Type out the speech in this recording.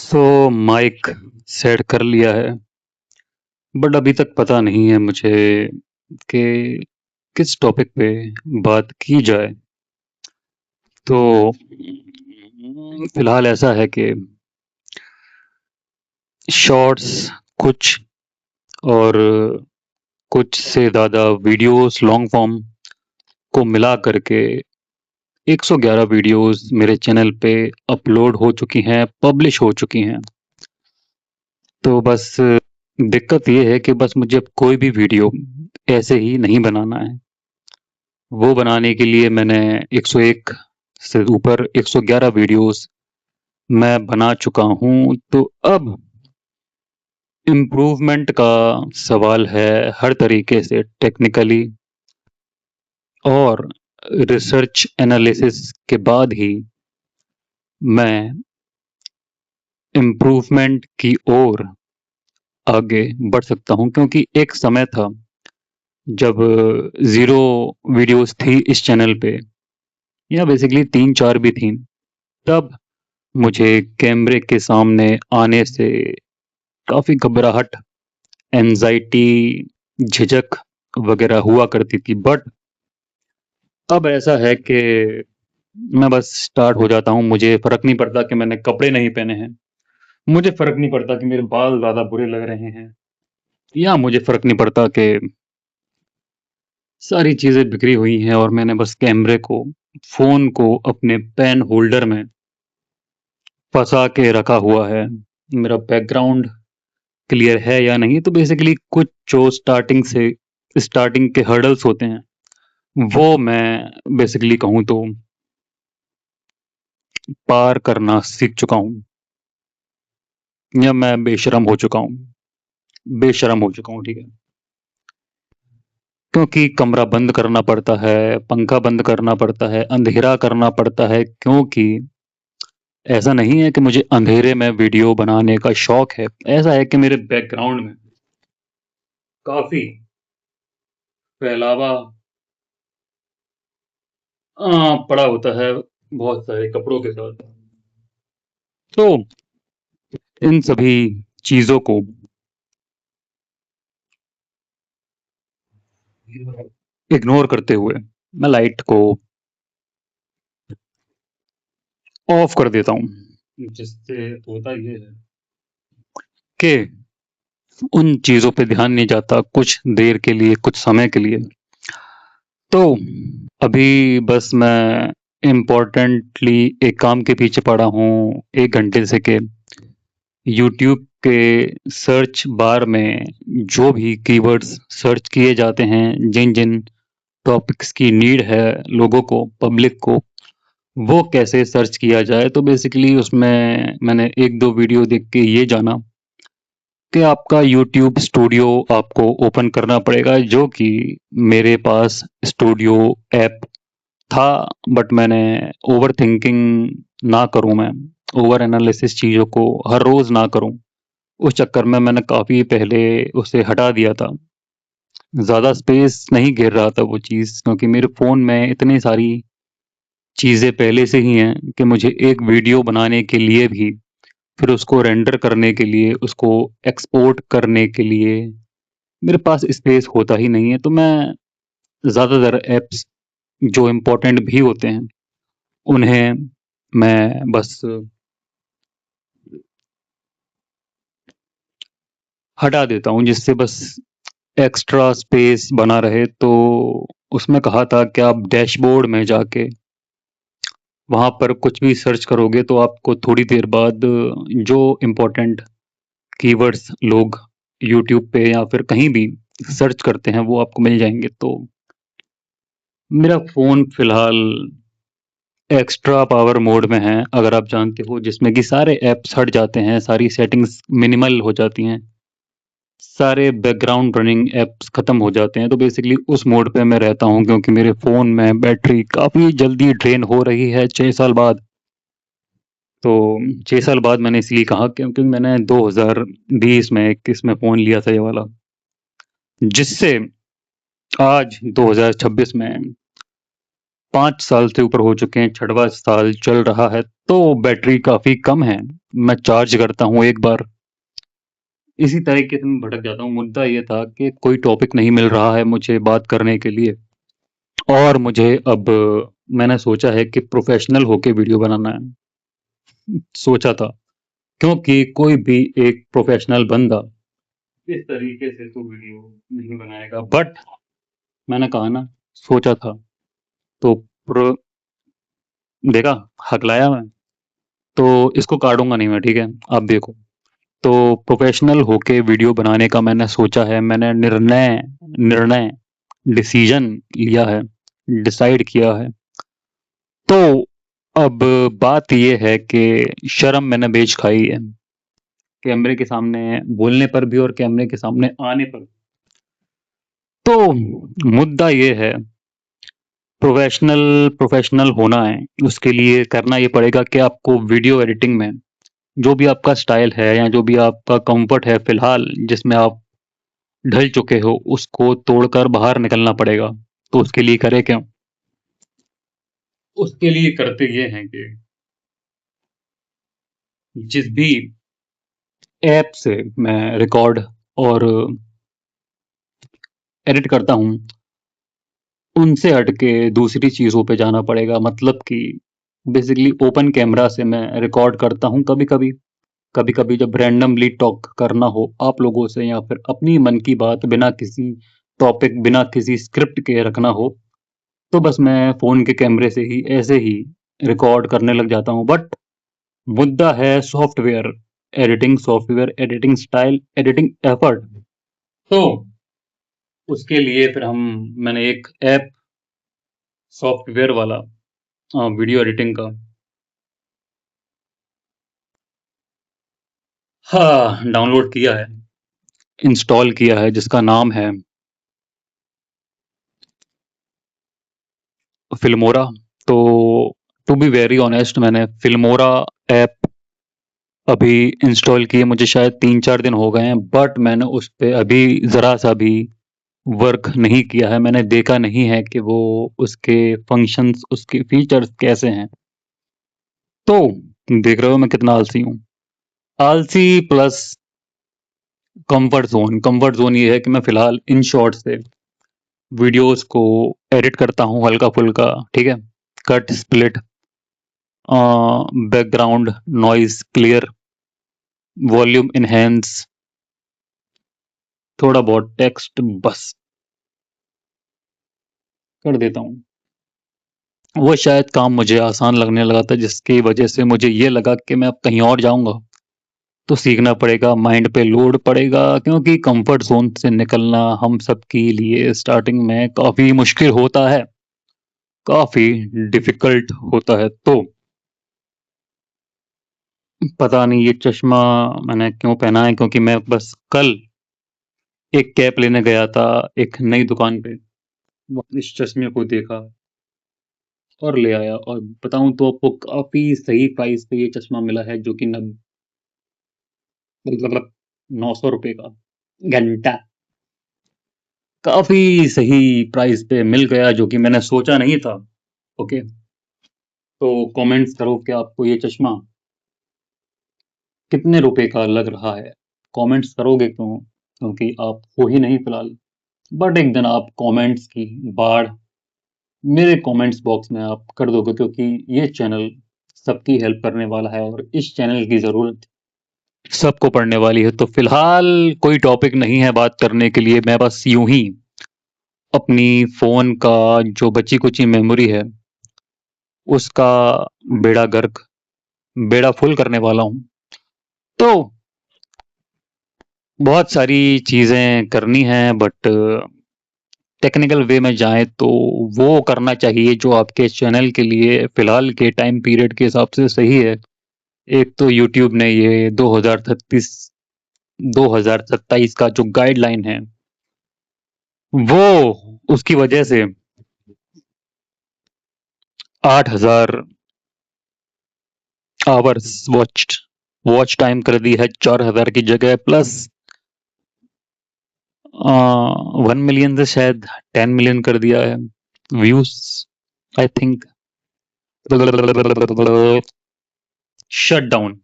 सो mic set कर लिया है, बट अभी तक पता नहीं है मुझे कि किस टॉपिक पे बात की जाए। तो फिलहाल ऐसा है कि शॉर्ट्स कुछ और कुछ से ज़्यादा वीडियोस लॉन्ग फॉर्म को मिला करके 111 वीडियोस मेरे चैनल पे अपलोड हो चुकी हैं, पब्लिश हो चुकी हैं। तो बस दिक्कत ये है कि बस मुझे अब कोई भी वीडियो ऐसे ही नहीं बनाना है। वो बनाने के लिए मैंने 101 से ऊपर 111 वीडियोस मैं बना चुका हूँ। तो अब इम्प्रूवमेंट का सवाल है, हर तरीके से टेक्निकली और रिसर्च एनालिसिस के बाद ही मैं इम्प्रूवमेंट की ओर आगे बढ़ सकता हूँ। क्योंकि एक समय था जब ज़ीरो वीडियोस थी इस चैनल पे, या बेसिकली 3-4 भी थी। तब मुझे कैमरे के सामने आने से काफ़ी घबराहट, एंजाइटी, झिझक वगैरह हुआ करती थी। बट अब ऐसा है कि मैं बस स्टार्ट हो जाता हूँ। मुझे फ़र्क नहीं पड़ता कि मैंने कपड़े नहीं पहने हैं, मुझे फ़र्क नहीं पड़ता कि मेरे बाल ज़्यादा बुरे लग रहे हैं, या मुझे फ़र्क नहीं पड़ता कि सारी चीज़ें बिखरी हुई हैं और मैंने बस कैमरे को, फ़ोन को अपने पेन होल्डर में फँसा के रखा हुआ है। मेरा बैकग्राउंड क्लियर है या नहीं। तो बेसिकली कुछ जो स्टार्टिंग के हर्डल्स होते हैं, वो मैं बेसिकली कहूँ तो पार करना सीख चुका हूँ, या मैं बेशर्म हो चुका हूँ। बेशर्म हो चुका हूँ, ठीक है। क्योंकि कमरा बंद करना पड़ता है, पंखा बंद करना पड़ता है, अंधेरा करना पड़ता है। क्योंकि ऐसा नहीं है कि मुझे अंधेरे में वीडियो बनाने का शौक है, ऐसा है कि मेरे बैकग्राउंड में काफी फैलावा पड़ा होता है, बहुत सारे कपड़ों के साथ। तो इन सभी चीजों को इग्नोर करते हुए मैं लाइट को ऑफ कर देता हूँ, जिससे होता ये है कि उन चीजों पे ध्यान नहीं जाता कुछ देर के लिए, कुछ समय के लिए। तो अभी बस मैं इम्पोर्टेंटली एक काम के पीछे पड़ा हूँ 1 घंटे से, के यूट्यूब के सर्च बार में जो भी कीवर्ड्स सर्च किए जाते हैं, जिन जिन टॉपिक्स की नीड है लोगों को, पब्लिक को, वो कैसे सर्च किया जाए। तो बेसिकली उसमें मैंने 1-2 वीडियो देख के ये जाना कि आपका यूट्यूब स्टूडियो आपको ओपन करना पड़ेगा, जो कि मेरे पास स्टूडियो ऐप था। बट मैंने ओवर थिंकिंग ना करूं, मैं ओवर एनालिसिस चीज़ों को हर रोज़ ना करूं, उस चक्कर में मैंने काफ़ी पहले उसे हटा दिया था। ज़्यादा स्पेस नहीं घेर रहा था वो चीज़, क्योंकि मेरे फ़ोन में इतनी सारी चीज़ें पहले से ही हैं कि मुझे एक वीडियो बनाने के लिए भी, फिर उसको रेंडर करने के लिए, उसको एक्सपोर्ट करने के लिए मेरे पास स्पेस होता ही नहीं है। तो मैं ज़्यादातर ऐप्स जो इम्पोर्टेंट भी होते हैं, उन्हें मैं बस हटा देता हूँ, जिससे बस एक्स्ट्रा स्पेस बना रहे। तो उसमें कहा था कि आप डैशबोर्ड में जाके वहाँ पर कुछ भी सर्च करोगे तो आपको थोड़ी देर बाद जो इम्पोर्टेंट कीवर्ड्स लोग यूट्यूब पे या फिर कहीं भी सर्च करते हैं वो आपको मिल जाएंगे। तो मेरा फ़ोन फ़िलहाल एक्स्ट्रा पावर मोड में है, अगर आप जानते हो, जिसमें कि सारे ऐप्स हट जाते हैं, सारी सेटिंग्स मिनिमल हो जाती हैं, सारे बैकग्राउंड रनिंग ऐप्स ख़त्म हो जाते हैं। तो बेसिकली उस मोड पे मैं रहता हूँ, क्योंकि मेरे फ़ोन में बैटरी काफ़ी जल्दी ड्रेन हो रही है 6 साल बाद। तो 6 साल बाद मैंने इसलिए कहा क्योंकि मैंने 2020 में 21 में फ़ोन लिया था ये वाला, जिससे आज 2026 में 5 साल से ऊपर हो चुके हैं, 6वां साल चल रहा है, तो बैटरी काफ़ी कम है। मैं चार्ज करता हूँ एक बार। इसी तरीके से मैं भटक जाता हूँ। मुद्दा ये था कि कोई टॉपिक नहीं मिल रहा है मुझे बात करने के लिए, और मुझे अब मैंने सोचा है कि प्रोफ़ेशनल होके वीडियो बनाना है। सोचा था, क्योंकि कोई भी एक प्रोफ़ेशनल बंदा इस तरीके से तो वीडियो नहीं बनाएगा। बट मैंने कहा ना, सोचा था, तो प्रो देखा, हकलाया मैं। तो इसको काटूँगा नहीं मैं, ठीक है? आप देखो। तो प्रोफ़ेशनल होके वीडियो बनाने का मैंने सोचा है, मैंने निर्णय निर्णय डिसीज़न लिया है, डिसाइड किया है। तो अब बात ये है कि शर्म मैंने बेच खाई है, कैमरे के सामने बोलने पर भी और कैमरे के सामने आने पर। तो मुद्दा ये है, प्रोफ़ेशनल होना है, उसके लिए करना ये पड़ेगा कि आपको वीडियो एडिटिंग में जो भी आपका स्टाइल है या जो भी आपका कंफर्ट है फ़िलहाल जिसमें आप ढल चुके हो, उसको तोड़कर बाहर निकलना पड़ेगा। तो उसके लिए करें क्या? उसके लिए करते ये हैं कि जिस भी ऐप से मैं रिकॉर्ड और एडिट करता हूँ, उनसे हट के दूसरी चीज़ों पे जाना पड़ेगा। मतलब कि बेसिकली ओपन कैमरा से मैं रिकॉर्ड करता हूँ कभी-कभी। कभी-कभी जब रैंडमली टॉक करना हो आप लोगों से, या फिर अपनी मन की बात बिना किसी टॉपिक, बिना किसी स्क्रिप्ट के रखना हो, तो बस मैं फ़ोन के कैमरे से ही ऐसे ही रिकॉर्ड करने लग जाता हूँ। बट मुद्दा है software, editing style, editing effort. तो उसके लिए फिर मैंने एक ऐप सॉफ्टवेयर वाला, वीडियो एडिटिंग का, हाँ, डाउनलोड किया है, इंस्टॉल किया है, जिसका नाम है फिल्मोरा। तो टू बी वेरी ऑनेस्ट, मैंने फिल्मोरा ऐप अभी इंस्टॉल किए मुझे शायद 3-4 दिन हो गए हैं, बट मैंने उस पे अभी ज़रा-सा भी वर्क नहीं किया है। मैंने देखा नहीं है कि वो उसके फंक्शंस, उसके फीचर्स कैसे हैं। तो देख रहे हो मैं कितना आलसी हूँ। आलसी प्लस कंफर्ट ज़ोन ये है कि मैं फ़िलहाल इन शॉर्ट से वीडियोज़ को एडिट करता हूँ हल्का-फुल्का, ठीक है? Cut, split, background noise clear, volume enhance, थोड़ा बहुत टेक्स्ट, बस कर देता हूँ। वो शायद काम मुझे आसान लगने लगा था, जिसकी वजह से मुझे ये लगा कि मैं अब कहीं और जाऊँगा तो सीखना पड़ेगा, माइंड पे लोड पड़ेगा, क्योंकि कंफर्ट ज़ोन से निकलना हम सबके लिए स्टार्टिंग में काफ़ी मुश्किल होता है, काफ़ी डिफ़िकल्ट होता है। तो पता नहीं ये चश्मा मैंने क्यों पहना है, क्योंकि मैं बस कल एक कैप लेने गया था एक नई दुकान पे, वहाँ इस चश्मे को देखा और ले आया, और बताऊँ तो आपको काफ़ी सही प्राइस पे ये चश्मा मिला है, जो कि नब मतलब 900 रुपए का घंटा, काफ़ी सही प्राइस पे मिल गया, जो कि मैंने सोचा नहीं था। ओके, तो कमेंट्स करो कि आपको ये चश्मा कितने रुपए का लग रहा है। कमेंट्स करोगे क्यों? क्योंकि आप हो ही नहीं फिलहाल, बट एक दिन आप कमेंट्स की बाढ़ मेरे कमेंट्स बॉक्स में आप कर दोगे, क्योंकि ये चैनल सबकी हेल्प करने वाला है और इस चैनल की ज़रूरत सबको पड़ने वाली है। तो फिलहाल कोई टॉपिक नहीं है बात करने के लिए, मैं बस यूं ही अपनी फ़ोन का जो बची कुची मेमोरी है उसका बेड़ा गर्क बेड़ा फुल करने वाला हूँ। तो बहुत सारी चीज़ें करनी हैं, बट टेक्निकल वे में जाएँ तो वो करना चाहिए जो आपके चैनल के लिए फ़िलहाल के टाइम पीरियड के हिसाब से सही है। एक तो यूट्यूब ने ये 2036 2027 का जो गाइडलाइन है, वो उसकी वजह से 8,000 आवर्स वॉच टाइम कर दी है 4,000 की जगह, प्लस 1 मिलियन से शायद 10 मिलियन कर दिया है views. I think shut down.